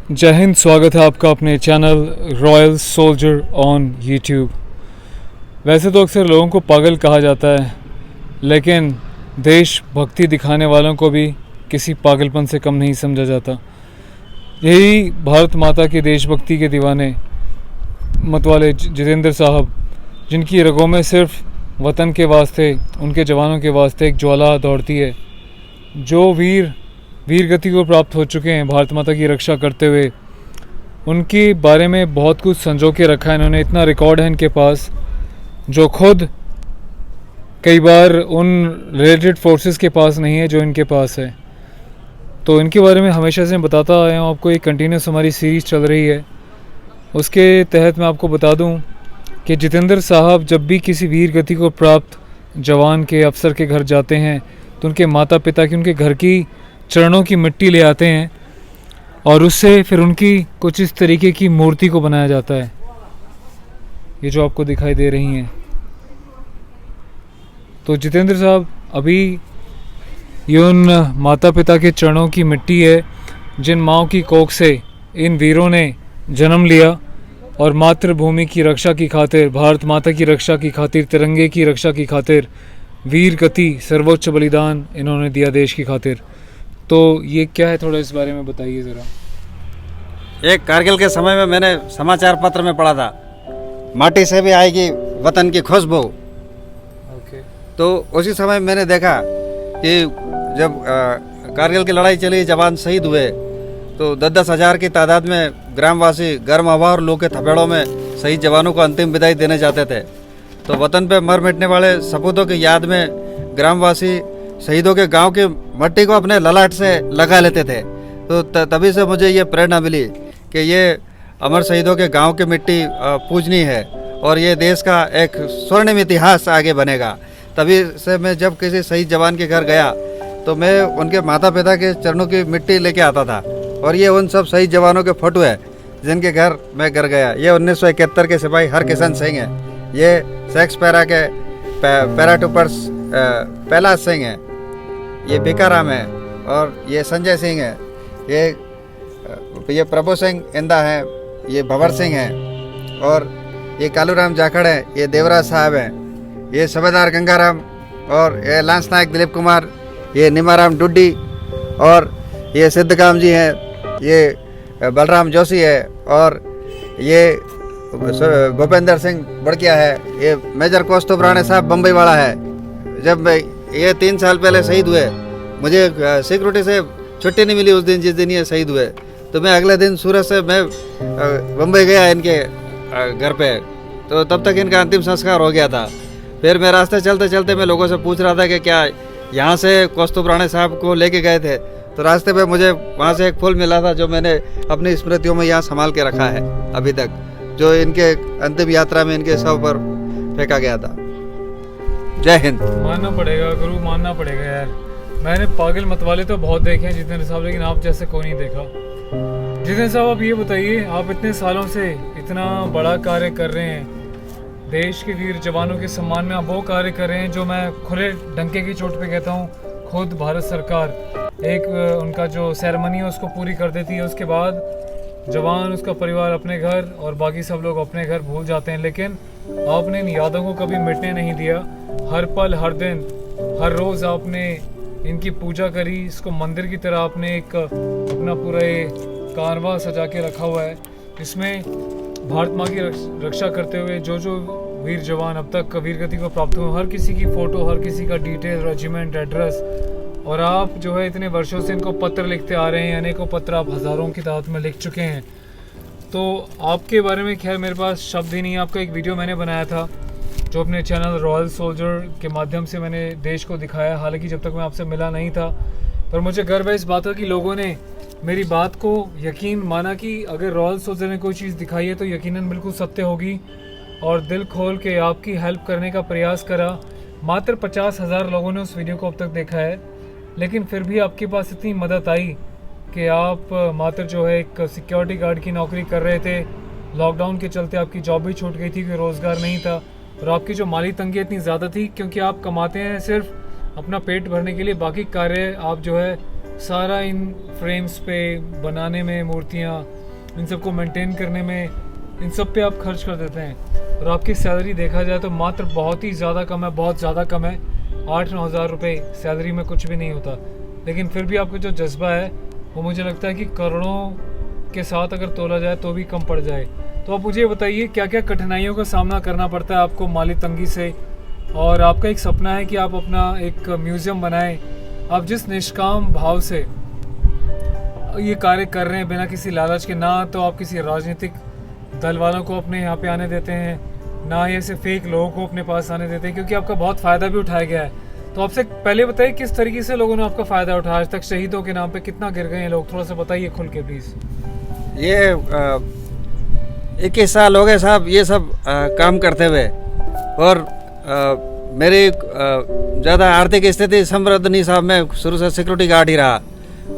जय हिंद। स्वागत है आपका अपने channel royal soldier on YouTube. वैसे तो अक्सर लोगों को पागल कहा जाता है, लेकिन देशभक्ति दिखाने वालों को भी किसी पागलपन से कम नहीं समझा जाता। यही भारत माता की देशभक्ति के दीवाने मतवाले जितेंद्र साहब, जिनकी रगों में सिर्फ वतन के वास्ते, उनके जवानों के वास्ते एक ज्वाला दौड़ती है, जो वीर गति को प्राप्त हो चुके हैं भारत माता की रक्षा करते हुए। उनके बारे में बहुत कुछ संजो के रखा है इन्होंने। इतना रिकॉर्ड है इनके पास, जो खुद कई बार उन रिलेटेड फोर्सेस के पास नहीं है जो इनके पास है। तो इनके बारे में हमेशा से बताता आया हूँ आपको। एक कंटिन्यूस हमारी सीरीज़ चल रही है, उसके तहत मैं आपको बता दूँ कि जितेंद्र साहब जब भी किसी वीर गति को प्राप्त जवान के, अफसर के घर जाते हैं, तो उनके माता पिता की, उनके घर की चरणों की मिट्टी ले आते हैं और उससे फिर उनकी कुछ इस तरीके की मूर्ति को बनाया जाता है, ये जो आपको दिखाई दे रही हैं। तो जितेंद्र साहब, अभी ये उन माता पिता के चरणों की मिट्टी है जिन माँओं की कोख से इन वीरों ने जन्म लिया और मातृभूमि की रक्षा की खातिर, भारत माता की रक्षा की खातिर, तिरंगे की रक्षा की खातिर वीर गति, सर्वोच्च बलिदान इन्होंने दिया देश की खातिर। तो ये क्या है, थोड़ा इस बारे में बताइए ज़रा। एक कारगिल के समय में मैंने समाचार पत्र में पढ़ा था, माटी से भी आएगी वतन की खुशबू। तो उसी समय मैंने देखा कि जब कारगिल की लड़ाई चली, जवान शहीद हुए, तो 10-10 हज़ार की तादाद में ग्रामवासी गर्म हवा और लू के थपेड़ों में शहीद जवानों को अंतिम विदाई देने जाते थे। तो वतन पे मर मिटने वाले सपूतों की याद में ग्रामवासी शहीदों के गांव की मट्टी को अपने ललाट से लगा लेते थे। तो तभी से मुझे ये प्रेरणा मिली कि ये अमर शहीदों के गांव की मिट्टी पूजनी है और ये देश का एक स्वर्णिम इतिहास आगे बनेगा। तभी से मैं जब किसी शहीद जवान के घर गया तो मैं उनके माता पिता के चरणों की मिट्टी लेके आता था। और ये उन सब शहीद जवानों के फोटो है जिनके घर मैं घर गया। ये 1971 के सिपाही हरकिशन सिंह हैं, ये सेक्स पैरा के पैराट्रूपर्स पहला सिंह है, ये भिकाराम है, और ये संजय सिंह है, ये प्रभु सिंह इंदा है, ये भंवर सिंह है, और ये कालूराम जाखड़ है, ये देवराज साहब हैं, ये सूबेदार गंगाराम, और ये लांस नायक दिलीप कुमार, ये निमाराम डुड्डी, और ये सिद्धकाम जी हैं, ये बलराम जोशी है, और ये भूपेंद्र सिंह बड़किया है, ये मेजर कौस्तुभ राणे साहब बम्बई वाला है। जब मैं ये 3 साल पहले शहीद हुए, मुझे सिक्योरिटी से छुट्टी नहीं मिली उस दिन जिस दिन ये शहीद हुए। तो मैं अगले दिन सूरत से मैं बम्बई गया इनके घर पे, तो तब तक इनका अंतिम संस्कार हो गया था। फिर मैं रास्ते चलते चलते मैं लोगों से पूछ रहा था कि क्या यहाँ से कौस्तुभ राणे साहब को लेके गए थे। तो रास्ते पे मुझे वहाँ से एक फूल मिला था जो मैंने अपनी स्मृतियों में यहाँ संभाल के रखा है अभी तक, जो इनके अंतिम यात्रा में इनके शव पर फेंका गया था। जय हिंद। मानना पड़ेगा गुरु, मानना पड़ेगा यार। मैंने पागल मतवाले तो बहुत देखे हैं जितेंद्र साहब, लेकिन आप जैसे कोई नहीं देखा। जितेंद्र साहब, आप ये बताइए, आप इतने सालों से इतना बड़ा कार्य कर रहे हैं, देश के वीर जवानों के सम्मान में आप वो कार्य कर रहे हैं जो मैं खुले डंके की चोट पे कहता हूँ, खुद भारत सरकार एक उनका जो सेरेमनी है उसको पूरी कर देती है। उसके बाद जवान, उसका परिवार अपने घर और बाकी सब लोग अपने घर भूल जाते हैं, लेकिन आपने इन यादों को कभी मिटने नहीं दिया। हर पल, हर दिन, हर रोज़ आपने इनकी पूजा करी। इसको मंदिर की तरह आपने एक अपना पूरा ये कारवां सजा के रखा हुआ है। इसमें भारत माँ की रक्षा करते हुए जो वीर जवान अब तक वीर गति को प्राप्त हुए, हर किसी की फ़ोटो, हर किसी का डिटेल, रेजिमेंट, एड्रेस, और आप जो है इतने वर्षों से इनको पत्र लिखते आ रहे हैं। अनेकों पत्र आप हज़ारों की तादाद में लिख चुके हैं। तो आपके बारे में खैर मेरे पास शब्द ही नहीं है। आपका एक वीडियो मैंने बनाया था जो अपने चैनल रॉयल सोल्जर के माध्यम से मैंने देश को दिखाया, हालांकि जब तक मैं आपसे मिला नहीं था। पर मुझे गर्व है इस बात का कि लोगों ने मेरी बात को यकीन माना कि अगर रॉयल सोल्जर ने कोई चीज़ दिखाई है तो यकीनन बिल्कुल सत्य होगी, और दिल खोल के आपकी हेल्प करने का प्रयास करा। मात्र 50,000 लोगों ने उस वीडियो को अब तक देखा है, लेकिन फिर भी आपके पास इतनी मदद आई कि आप मात्र जो है एक सिक्योरिटी गार्ड की नौकरी कर रहे थे। लॉकडाउन के चलते आपकी जॉब भी छूट गई थी, कोई रोज़गार नहीं था, और आपकी जो माली तंगी इतनी ज़्यादा थी क्योंकि आप कमाते हैं सिर्फ अपना पेट भरने के लिए, बाकी कार्य आप जो है सारा इन फ्रेम्स पे बनाने में, मूर्तियाँ इन सबको मेंटेन करने में, इन सब पे आप खर्च कर देते हैं। और आपकी सैलरी देखा जाए तो मात्र बहुत ही ज़्यादा कम है, बहुत ज़्यादा कम है। 8-9 हज़ार रुपये सैलरी में कुछ भी नहीं होता, लेकिन फिर भी आपका जो जज्बा है वो मुझे लगता है कि करोड़ों के साथ अगर तोला जाए तो भी कम पड़ जाए। तो आप मुझे बताइए क्या क्या कठिनाइयों का सामना करना पड़ता है आपको माली तंगी से, और आपका एक सपना है कि आप अपना एक म्यूज़ियम बनाएं। आप जिस निष्काम भाव से ये कार्य कर रहे हैं बिना किसी लालच के, ना तो आप किसी राजनीतिक दल वालों को अपने यहाँ पे आने देते हैं, ना ही ऐसे फेक लोगों को अपने पास आने देते हैं, क्योंकि आपका बहुत फ़ायदा भी उठाया गया है। तो आपसे पहले बताइए किस तरीके से लोगों ने आपका फ़ायदा उठाया, आज तक शहीदों के नाम पे कितना गिर गए हैं लोग, थोड़ा सा बताइए खुल के प्लीज़। ये 21 साल हो गए साहब ये सब काम करते हुए, और मेरी ज़्यादा आर्थिक स्थिति समृद्ध नहीं साहब। मैं शुरू से सिक्योरिटी गार्ड ही रहा,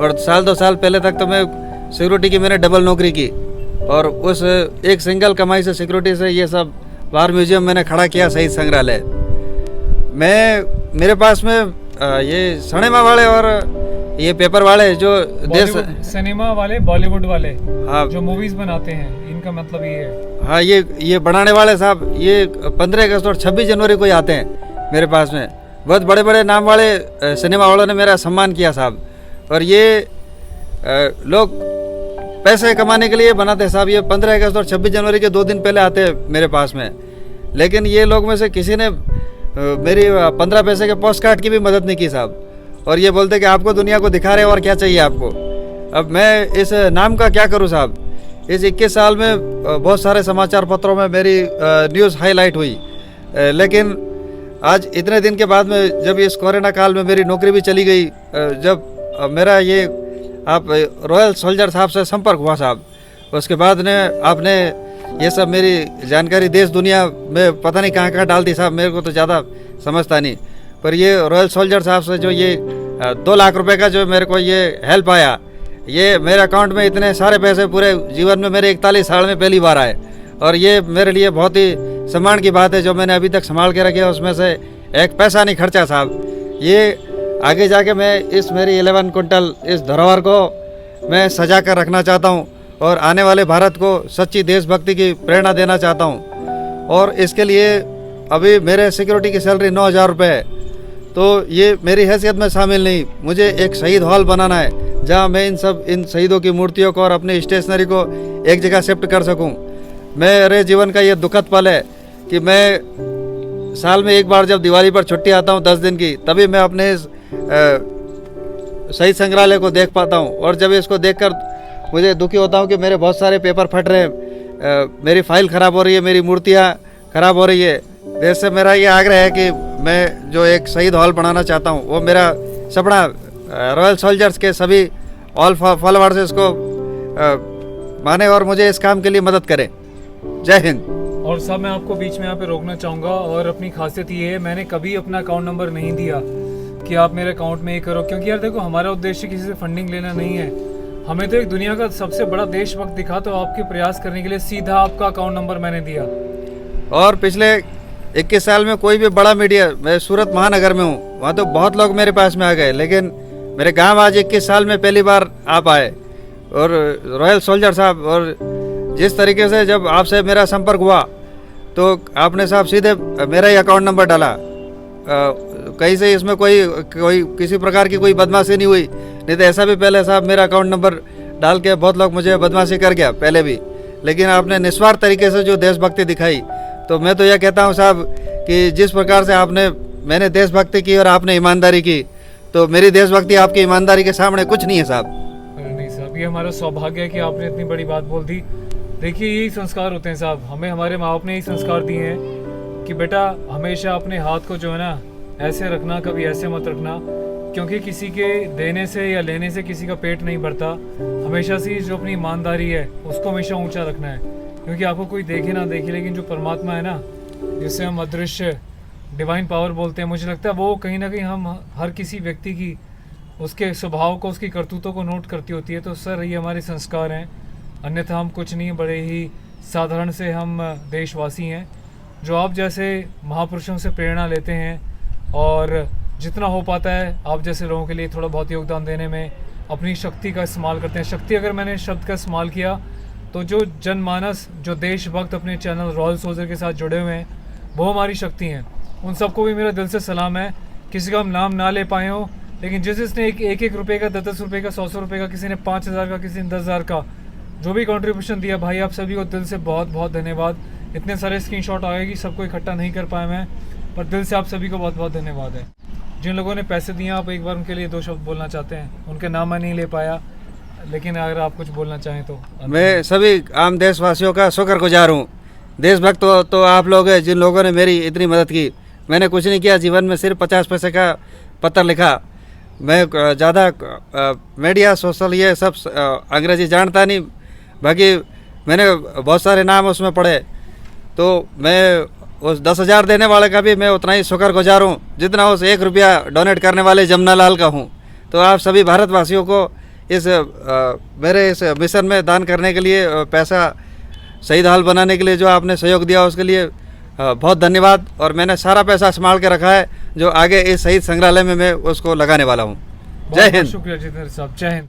और 1-2 साल पहले तक तो मैं सिक्योरिटी की मैंने डबल नौकरी की, और उस एक सिंगल कमाई से सिक्योरिटी से ये सब वार म्यूजियम मैंने खड़ा किया, शहीद संग्रहालय। मेरे पास में ये सिनेमा वाले और ये पेपर वाले जो देश सिनेमा वाले, बॉलीवुड वाले, हाँ, जो मूवीज बनाते हैं, इनका मतलब ये है। हाँ, ये बनाने वाले साहब ये 15 अगस्त और 26 जनवरी को ही आते हैं मेरे पास में। बहुत बड़े बड़े नाम वाले सिनेमा वालों ने मेरा सम्मान किया साहब। और ये लोग पैसे कमाने के लिए बनाते हैं साहब। ये 15 अगस्त और 26 जनवरी के 2 दिन पहले आते हैं मेरे पास में, लेकिन ये लोग में से किसी ने मेरी 15 पैसे के पोस्ट कार्ड की भी मदद नहीं की साहब। और ये बोलते कि आपको दुनिया को दिखा रहे और क्या चाहिए आपको। अब मैं इस नाम का क्या करूं साहब। इस 21 साल में बहुत सारे समाचार पत्रों में मेरी न्यूज़ हाईलाइट हुई, लेकिन आज इतने दिन के बाद में जब इस कोरोना काल में मेरी नौकरी भी चली गई, जब मेरा ये आप रॉयल सोल्जर साहब से संपर्क हुआ साहब, उसके बाद ने आपने ये सब मेरी जानकारी देश दुनिया में पता नहीं कहाँ कहाँ डाल दी साहब। मेरे को तो ज़्यादा समझता नहीं, पर ये रॉयल सोल्जर साहब से जो ये 2 लाख रुपए का जो मेरे को ये हेल्प आया, ये मेरे अकाउंट में इतने सारे पैसे पूरे जीवन में मेरे 41 साल में पहली बार आए, और ये मेरे लिए बहुत ही सम्मान की बात है। जो मैंने अभी तक संभाल के रखे उसमें से एक पैसा नहीं खर्चा साहब। ये आगे जाके मैं इस मेरी 11 कुंटल इस धरोहर को मैं सजा कर रखना चाहता हूँ, और आने वाले भारत को सच्ची देशभक्ति की प्रेरणा देना चाहता हूँ। और इसके लिए अभी मेरे सिक्योरिटी की सैलरी 9,000 रुपये है, तो ये मेरी हैसियत में शामिल नहीं। मुझे एक शहीद हॉल बनाना है जहाँ मैं इन शहीदों की मूर्तियों को और अपनी स्टेशनरी को एक जगह शिफ्ट कर सकूँ। मेरे जीवन का ये दुखद पल है कि मैं साल में एक बार जब दिवाली पर छुट्टी आता हूँ 10 दिन की, तभी मैं अपने इस शहीद संग्रहालय को देख पाता हूँ। और जब इसको देखकर मुझे दुखी होता हूँ कि मेरे बहुत सारे पेपर फट रहे हैं, मेरी फाइल ख़राब हो रही है, मेरी मूर्तियाँ ख़राब हो रही है। देश से मेरा ये आग्रह है कि मैं जो एक शहीद हॉल बनाना चाहता हूँ, वो मेरा सपना रॉयल सोल्जर्स के सभी ऑल फॉलोअर्स इसको माने और मुझे इस काम के लिए मदद करें। जय हिंद। और साहब मैं आपको बीच में यहाँ पे रोकना चाहूँगा, और अपनी खासियत ये है, मैंने कभी अपना अकाउंट नंबर नहीं दिया कि आप मेरे अकाउंट में ये करो, क्योंकि यार देखो हमारा उद्देश्य किसी से फंडिंग लेना नहीं है। हमें तो एक दुनिया का सबसे बड़ा देशभक्त दिखा, तो आपके प्रयास करने के लिए सीधा आपका अकाउंट नंबर मैंने दिया। और पिछले 21 साल में कोई भी बड़ा मीडिया, मैं सूरत महानगर में हूँ, वहाँ तो बहुत लोग मेरे पास में आ गए, लेकिन मेरे गांव आज 21 साल में पहली बार आप आए। और रॉयल सोल्जर साहब, और जिस तरीके से जब आपसे मेरा संपर्क हुआ तो आपने साहब सीधे मेरा ही अकाउंट नंबर डाला। कहीं से इसमें कोई किसी प्रकार की कोई बदमाशी नहीं हुई, नहीं तो ऐसा भी पहले साहब मेरा अकाउंट नंबर डाल के बहुत लोग मुझे बदमाशी कर गया पहले भी। लेकिन आपने निस्वार्थ तरीके से जो देशभक्ति दिखाई, तो मैं तो यह कहता हूं साहब कि जिस प्रकार से मैंने देशभक्ति की और आपने ईमानदारी की, तो मेरी देशभक्ति आपकी ईमानदारी के सामने कुछ नहीं है साहब। अरे नहीं साहब, ये हमारा सौभाग्य है कि आपने इतनी बड़ी बात बोल दी। देखिए यही संस्कार होते हैं साहब, हमें हमारे माँ बाप ने यही संस्कार दिए हैं कि बेटा हमेशा अपने हाथ को जो है ना ऐसे रखना, कभी ऐसे मत रखना, क्योंकि किसी के देने से या लेने से किसी का पेट नहीं भरता। हमेशा से जो अपनी ईमानदारी है उसको हमेशा ऊंचा रखना है, क्योंकि आपको कोई देखे ना देखे, लेकिन जो परमात्मा है ना, जिसे हम अदृश्य डिवाइन पावर बोलते हैं, मुझे लगता है वो कहीं ना कहीं हम हर किसी व्यक्ति की उसके स्वभाव को, उसकी करतूतों को नोट करती होती है। तो सर ये हमारे संस्कार हैं, अन्यथा हम कुछ नहीं, बड़े ही साधारण से हम देशवासी हैं जो आप जैसे महापुरुषों से प्रेरणा लेते हैं, और जितना हो पाता है आप जैसे लोगों के लिए थोड़ा बहुत योगदान देने में अपनी शक्ति का इस्तेमाल करते हैं। शक्ति अगर मैंने शब्द का इस्तेमाल किया तो जो जनमानस, जो देशभक्त अपने चैनल रॉयल सोल्जर के साथ जुड़े हुए हैं, वो हमारी शक्ति हैं। उन सबको भी मेरा दिल से सलाम है। किसी का हम नाम ना ले पाए हो, लेकिन जिसने एक रुपये का, 10 रुपये का, 100 रुपये का, किसी ने 5,000 का, किसी ने 10,000 का, जो भी कंट्रीब्यूशन दिया, भाई आप सभी को दिल से बहुत बहुत धन्यवाद। इतने सारे स्क्रीनशॉट आएगी, सबको इकट्ठा नहीं कर पाए मैं, पर दिल से आप सभी को बहुत बहुत धन्यवाद है। जिन लोगों ने पैसे दिए, आप एक बार उनके लिए 2 शब्द बोलना चाहते हैं? उनके नाम मैं नहीं ले पाया, लेकिन अगर आप कुछ बोलना चाहें तो। मैं सभी आम देशवासियों का शुक्रगुजार हूँ। देशभक्त तो आप लोग हैं, जिन लोगों ने मेरी इतनी मदद की। मैंने कुछ नहीं किया जीवन में, सिर्फ 50 पैसे का पत्र लिखा। मैं ज़्यादा मीडिया, सोशल, ये सब अंग्रेजी जानता नहीं, बाकी मैंने बहुत सारे नाम उसमें पढ़े, तो मैं उस 10,000 देने वाले का भी मैं उतना ही शुक्रगुजार हूँ जितना उस 1 रुपया डोनेट करने वाले जमुना लाल का हूँ। तो आप सभी भारतवासियों को इस मेरे इस मिशन में दान करने के लिए, पैसा शहीद हाल बनाने के लिए जो आपने सहयोग दिया, उसके लिए बहुत धन्यवाद। और मैंने सारा पैसा संभाल के रखा है, जो आगे इस शहीद संग्रहालय में मैं उसको लगाने वाला हूँ। जय हिंद। शुक्रिया जितेंद्र साहब, जय हिंद।